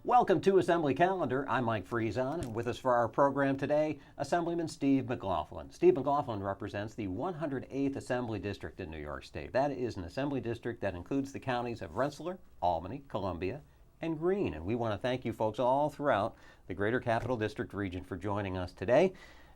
Welcome to Assembly Calendar. I'm Mike Friesen, and with us for our program today, Assemblyman Steve McLaughlin. Steve McLaughlin represents the 108th Assembly District in New York State. That is an Assembly District that includes the counties of Rensselaer, Albany, Columbia, and Greene. And we want to thank you folks all throughout the Greater Capital District region for joining us today.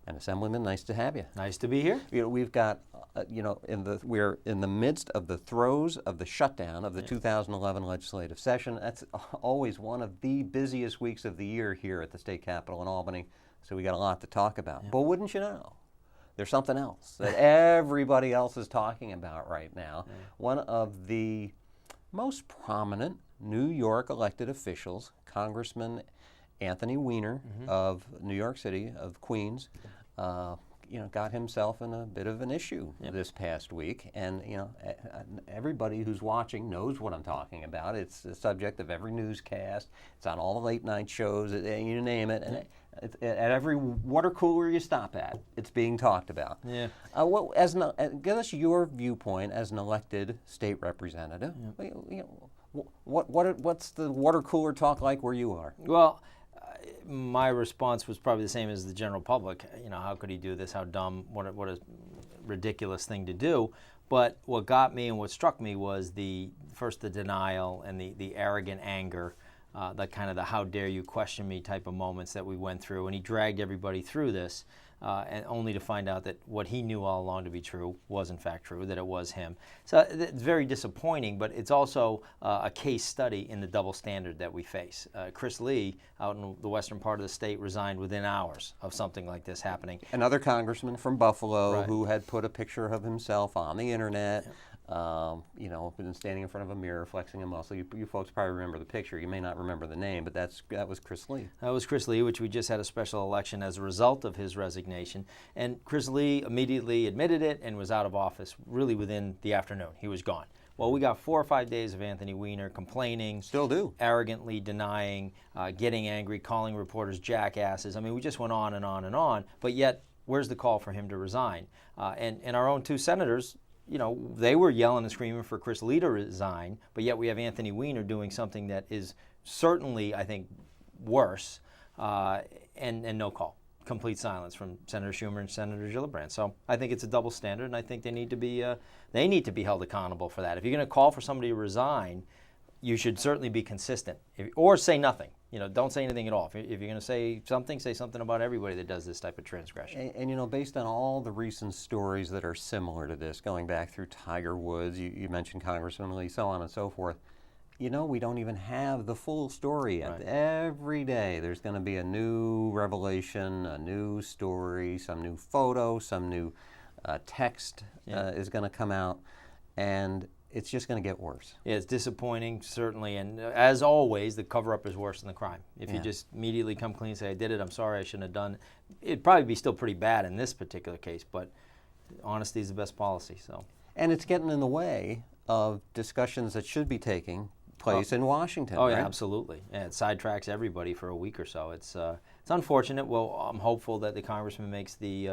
And Assemblyman, nice to have you. Nice to be here. We've got, we're in the midst of the throes of the shutdown of the 2011 legislative session. That's always one of the busiest weeks of the year here at the state capitol in Albany. So we got a lot to talk about. Yeah. But wouldn't you know, there's something else that everybody else is talking about right now. Yeah. One of the most prominent New York elected officials, Congressman Anthony Weiner of New York City, of Queens, got himself in a bit of an issue this past week. And, everybody who's watching knows what I'm talking about. It's the subject of every newscast. It's on all the late night shows, you name it. And at every water cooler you stop at, it's being talked about. Yeah. Give us your viewpoint as an elected state representative. Yeah. What's the water cooler talk like where you are? Well, my response was probably the same as the general public. How could he do this? How dumb? What a ridiculous thing to do. But what got me and what struck me was the denial and the arrogant anger, the kind of the how dare you question me type of moments that we went through. And he dragged everybody through this, and only to find out that what he knew all along to be true was in fact true, that it was him. So it's very disappointing, but it's also a case study in the double standard that we face. Chris Lee, out in the western part of the state, resigned within hours of something like this happening. Another congressman from Buffalo who had put a picture of himself on the internet. Been standing in front of a mirror, flexing a muscle. You folks probably remember the picture. You may not remember the name, but that was Chris Lee. That was Chris Lee, which we just had a special election as a result of his resignation. And Chris Lee immediately admitted it and was out of office really within the afternoon. He was gone. Well, we got 4 or 5 days of Anthony Weiner complaining, still do, arrogantly denying, getting angry, calling reporters jackasses. I mean, we just went on and on and on. But yet, where's the call for him to resign? And our own 2 senators, they were yelling and screaming for Chris Lee to resign, but yet we have Anthony Weiner doing something that is certainly, I think, worse, and no call. Complete silence from Senator Schumer and Senator Gillibrand. So I think it's a double standard, and I think they need to be held accountable for that. If you're going to call for somebody to resign, you should certainly be consistent, or say nothing. Don't say anything at all. If you're going to say something about everybody that does this type of transgression. And based on all the recent stories that are similar to this, going back through Tiger Woods, you mentioned Congressman Lee, so on and so forth, we don't even have the full story yet. Right. Every day there's going to be a new revelation, a new story, some new photo, some new text is going to come out, and it's just going to get worse. Yeah, it's disappointing, certainly. And as always, the cover-up is worse than the crime. If you just immediately come clean and say, I did it, I'm sorry, I shouldn't have done it, it'd probably be still pretty bad in this particular case, but honesty is the best policy. So. And it's getting in the way of discussions that should be taking place in Washington. Oh, yeah, right? Absolutely. Yeah, it sidetracks everybody for a week or so. It's unfortunate. Well, I'm hopeful that the congressman makes the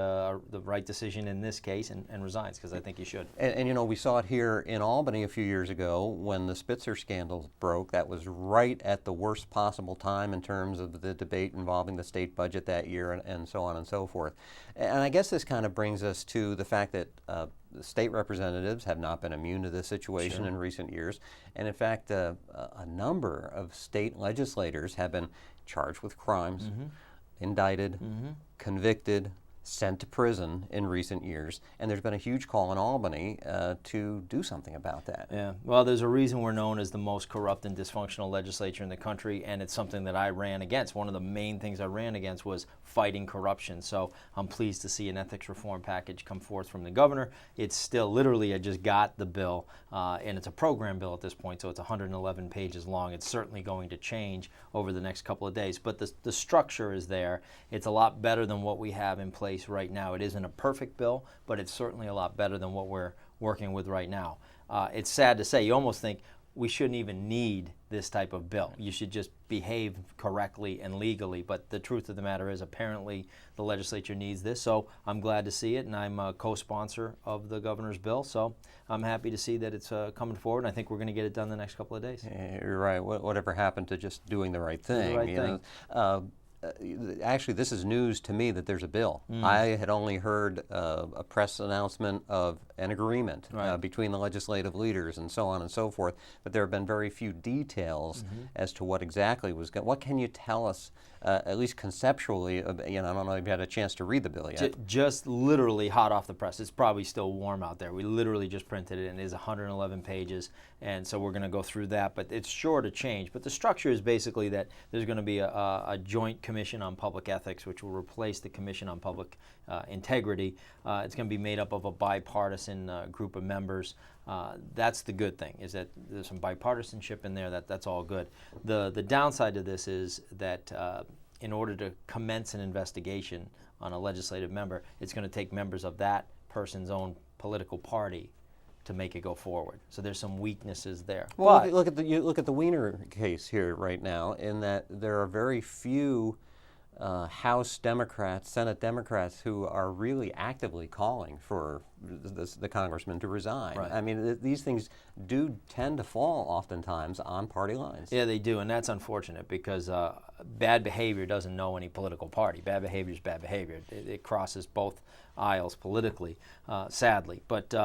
right decision in this case and resigns, because I think he should. And we saw it here in Albany a few years ago when the Spitzer scandal broke. That was right at the worst possible time in terms of the debate involving the state budget that year and so on and so forth. And I guess this kind of brings us to the fact that the state representatives have not been immune to this situation in recent years. And in fact, a number of state legislators have been charged with crimes, indicted, convicted, sent to prison in recent years, and there's been a huge call in Albany to do something about that. Yeah, well, there's a reason we're known as the most corrupt and dysfunctional legislature in the country, and it's something that I ran against. One of the main things I ran against was fighting corruption, so I'm pleased to see an ethics reform package come forth from the governor. It's still, literally, I just got the bill, and it's a program bill at this point, so it's 111 pages long. It's certainly going to change over the next couple of days, but the structure is there. It's a lot better than what we have in place right now. It isn't a perfect bill, but it's certainly a lot better than what we're working with right now. It's sad to say. You almost think, we shouldn't even need this type of bill. You should just behave correctly and legally. But the truth of the matter is, apparently, the legislature needs this. So I'm glad to see it, and I'm a co-sponsor of the governor's bill. So I'm happy to see that it's coming forward, and I think we're going to get it done the next couple of days. Yeah, you're right. Whatever happened to just doing the right thing? The right thing. Actually, this is news to me that there's a bill. I had only heard a press announcement of an agreement between the legislative leaders and so on and so forth, but there have been very few details as to what exactly was going. What can you tell us, at least conceptually? I don't know if you had a chance to read the bill yet. Just literally hot off the press. It's probably still warm out there. We literally just printed it, and it is 111 pages, and so we're going to go through that, but it's sure to change. But the structure is basically that there's going to be a joint commission on public ethics, which will replace the Commission on Public Integrity. It's going to be made up of a bipartisan group of members. That's the good thing, is that there's some bipartisanship in there. That's all good. The downside to this is that in order to commence an investigation on a legislative member, it's going to take members of that person's own political party to make it go forward. So there's some weaknesses there. Well, look at the Weiner case here right now, in that there are very few House Democrats, Senate Democrats who are really actively calling for the congressman to resign. Right. I mean, these things do tend to fall oftentimes on party lines. Yeah, they do, and that's unfortunate because bad behavior doesn't know any political party. Bad behavior is bad behavior. It crosses both aisles politically, sadly. But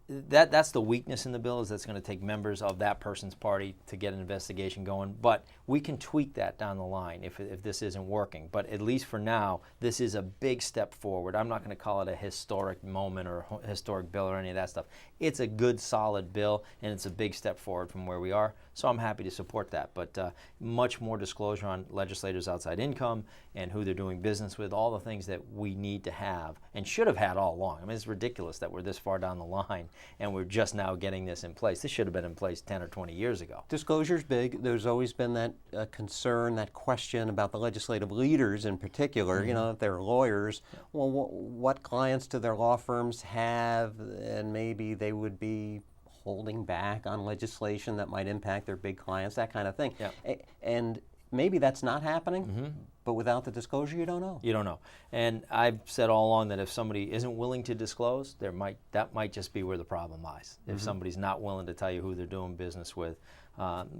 that's the weakness in the bill, is that's going to take members of that person's party to get an investigation going. But we can tweak that down the line if this isn't working. But at least for now, this is a big step forward. I'm not going to call it a historic moment or historic bill or any of that stuff. It's a good, solid bill, and it's a big step forward from where we are. So I'm happy to support that. But much more disclosure on legislators' outside income and who they're doing business with, all the things that we need to have and should have had all along. I mean, it's ridiculous that we're this far down the line and we're just now getting this in place. This should have been in place 10 or 20 years ago. Disclosure's big. There's always been that concern, that question about the legislative leaders in particular, if they're lawyers. Well, what clients do their law firms have, and maybe they would be holding back on legislation that might impact their big clients, that kind of thing. Yeah. And maybe that's not happening, but without the disclosure, you don't know. You don't know. And I've said all along that if somebody isn't willing to disclose, that might just be where the problem lies, if somebody's not willing to tell you who they're doing business with.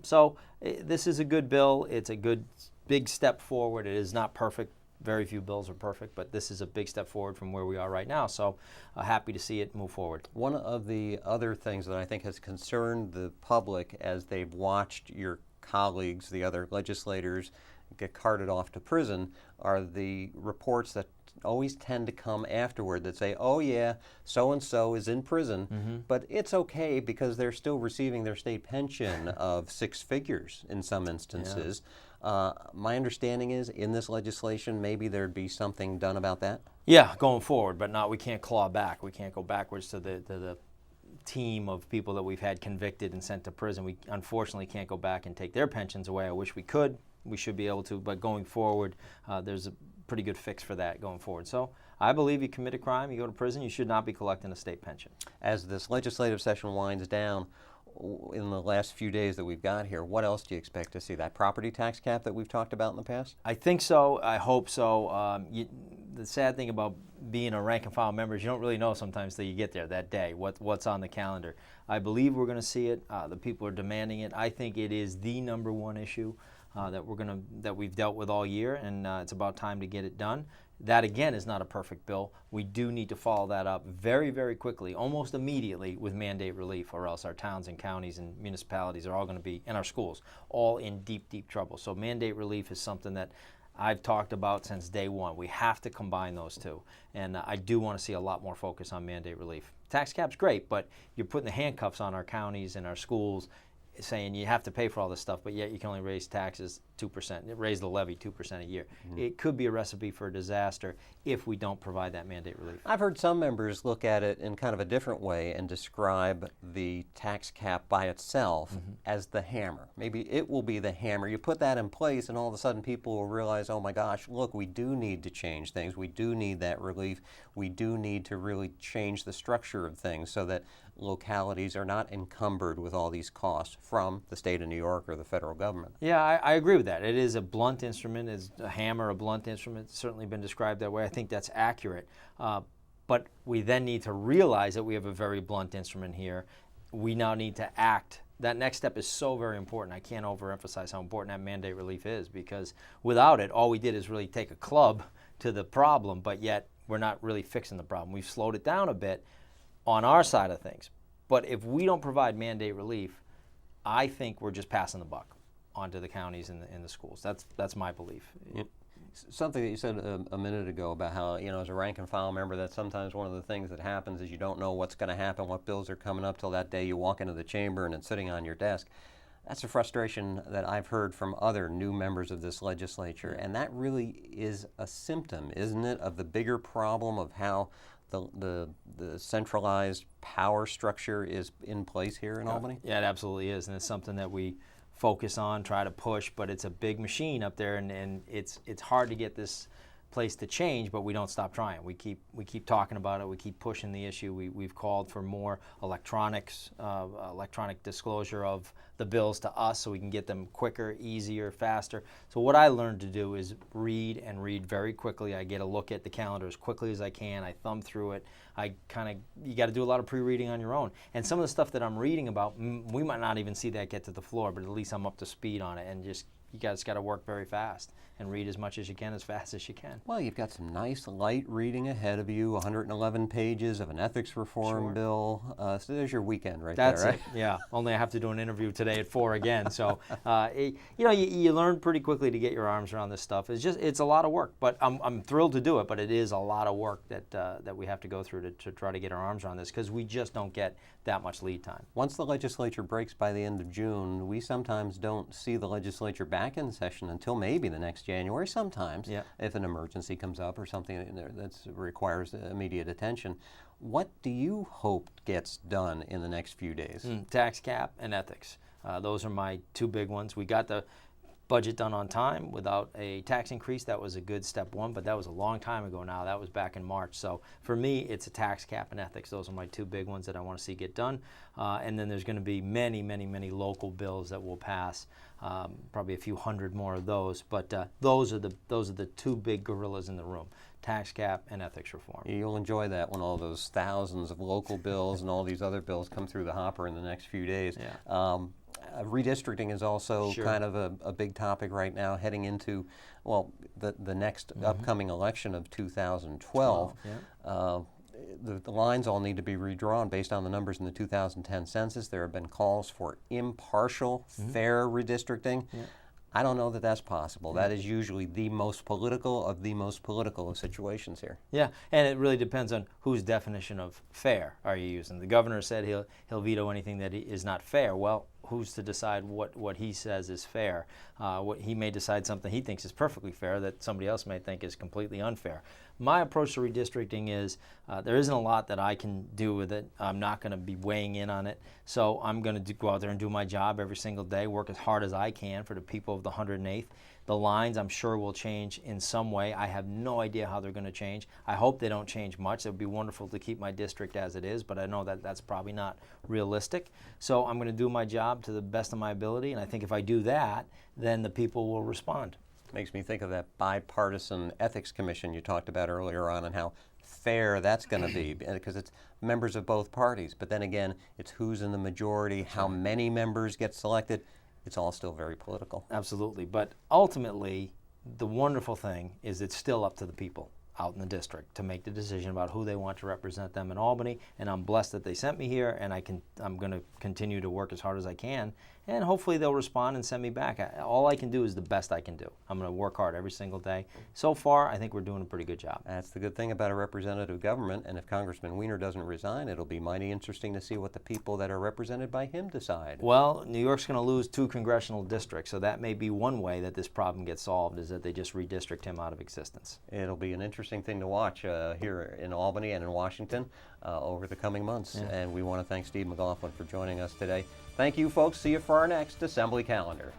So this is a good bill. It's a good, big step forward. It is not perfect. Very few bills are perfect, but this is a big step forward from where we are right now. So happy to see it move forward. One of the other things that I think has concerned the public as they've watched your colleagues, the other legislators, get carted off to prison, are the reports that always tend to come afterward that say, oh yeah, so-and-so is in prison, but it's okay because they're still receiving their state pension of 6 figures in some instances. My understanding is in this legislation, maybe there'd be something done about that? Yeah, going forward, but we can't claw back. We can't go backwards to the team of people that we've had convicted and sent to prison. We unfortunately can't go back and take their pensions away. I wish we could. We should be able to, but going forward, there's a pretty good fix for that going forward. So I believe you commit a crime, you go to prison, you should not be collecting a state pension. As this legislative session winds down, in the last few days that we've got here, what else do you expect to see? That property tax cap that we've talked about in the past? I think so. I hope so. The sad thing about being a rank and file member is you don't really know sometimes till you get there that day what's on the calendar. I believe we're going to see it. The people are demanding it. I think it is the #1 issue that we've dealt with all year, and it's about time to get it done. That, again, is not a perfect bill. We do need to follow that up very, very quickly, almost immediately, with mandate relief, or else our towns and counties and municipalities are all going to be, and our schools, all in deep, deep trouble. So mandate relief is something that I've talked about since day one. We have to combine those two, and I do want to see a lot more focus on mandate relief. Tax cap's great, but you're putting the handcuffs on our counties and our schools, saying you have to pay for all this stuff, but yet you can only raise taxes 2%, raise the levy 2% a year. It could be a recipe for a disaster if we don't provide that mandate relief. I've heard some members look at it in kind of a different way and describe the tax cap by itself as the hammer. Maybe it will be the hammer. You put that in place and all of a sudden people will realize, oh my gosh, look, we do need to change things. We do need that relief. We do need to really change the structure of things so that localities are not encumbered with all these costs from the state of New York or the federal government. Yeah, I agree with that. It is a blunt instrument. It's a hammer, a blunt instrument. It's certainly been described that way. I think that's accurate. But we then need to realize that we have a very blunt instrument here. We now need to act. That next step is so very important. I can't overemphasize how important that mandate relief is, because without it, all we did is really take a club to the problem, but yet we're not really fixing the problem. We've slowed it down a bit on our side of things. But if we don't provide mandate relief, I think we're just passing the buck onto the counties and the schools. That's my belief. Yep. Something that you said a minute ago about how, as a rank and file member, that sometimes one of the things that happens is you don't know what's going to happen, what bills are coming up till that day you walk into the chamber and it's sitting on your desk. That's a frustration that I've heard from other new members of this legislature, and that really is a symptom, isn't it, of the bigger problem of how the centralized power structure is in place here in Albany? Yeah, it absolutely is, and it's something that we focus on, try to push, but it's a big machine up there, and it's hard to get this place to change, but we don't stop trying. We keep talking about it. We keep pushing the issue. We've called for more electronic disclosure of the bills to us so we can get them quicker, easier, faster. So what I learned to do is read very quickly. I get a look at the calendar as quickly as I can. I thumb through it. You got to do a lot of pre-reading on your own. And some of the stuff that I'm reading about, we might not even see that get to the floor, but at least I'm up to speed on it, and you guys got to work very fast and read as much as you can, as fast as you can. Well, you've got some nice light reading ahead of you, 111 pages of an ethics reform bill. So there's your weekend right there, right? That's it, yeah. Only I have to do an interview today at 4 again. So, you learn pretty quickly to get your arms around this stuff. It's a lot of work, but I'm thrilled to do it, but it is a lot of work that we have to go through to try to get our arms around this, because we just don't get that much lead time. Once the legislature breaks by the end of June, we sometimes don't see the legislature back in session until maybe the next January, sometimes, if an emergency comes up or something that requires immediate attention. What do you hope gets done in the next few days? Tax cap and ethics. Those are my two big ones. We got the budget done on time without a tax increase. That was a good step one, but that was a long time ago now. That was back in March. So for me, it's a tax cap and ethics. Those are my two big ones that I want to see get done. And then there's going to be many, many, many local bills that will pass. Probably a few hundred more of those. But those are the two big gorillas in the room: tax cap and ethics reform. You'll enjoy that when all those thousands of local bills and all these other bills come through the hopper in the next few days. Yeah. Redistricting is also kind of a big topic right now, heading into, the next upcoming election of 2012. The lines all need to be redrawn based on the numbers in the 2010 census. There have been calls for impartial, fair redistricting. I don't know that that's possible. That is usually the most political of situations here. Yeah, and it really depends on whose definition of fair are you using. The governor said he'll veto anything that is not fair. Well, who's to decide what he says is fair? He may decide something he thinks is perfectly fair that somebody else may think is completely unfair. My approach to redistricting is there isn't a lot that I can do with it. I'm not going to be weighing in on it. So I'm going to go out there and do my job every single day, work as hard as I can for the people of the 108th. The lines, I'm sure, will change in some way. I have no idea how they're going to change. I hope they don't change much. It would be wonderful to keep my district as it is, but I know that that's probably not realistic. So I'm going to do my job to the best of my ability, and I think if I do that, then the people will respond. Makes me think of that bipartisan ethics commission you talked about earlier on, and how fair that's going to be, because it's members of both parties. But then again, it's who's in the majority, how many members get selected. It's all still very political. Absolutely. But ultimately, the wonderful thing is it's still up to the people out in the district to make the decision about who they want to represent them in Albany. And I'm blessed that they sent me here, and I'm going to continue to work as hard as I can and hopefully they'll respond and send me back. All I can do is the best I can do. I'm going to work hard every single day. So far, I think we're doing a pretty good job. That's the good thing about a representative government, and if Congressman Weiner doesn't resign, it'll be mighty interesting to see what the people that are represented by him decide. Well, New York's going to lose 2 congressional districts, so that may be one way that this problem gets solved, is that they just redistrict him out of existence. It'll be an interesting thing to watch here in Albany and in Washington over the coming months. Yeah. And we want to thank Steve McLaughlin for joining us today. Thank you, folks. See you for our next Assembly Calendar.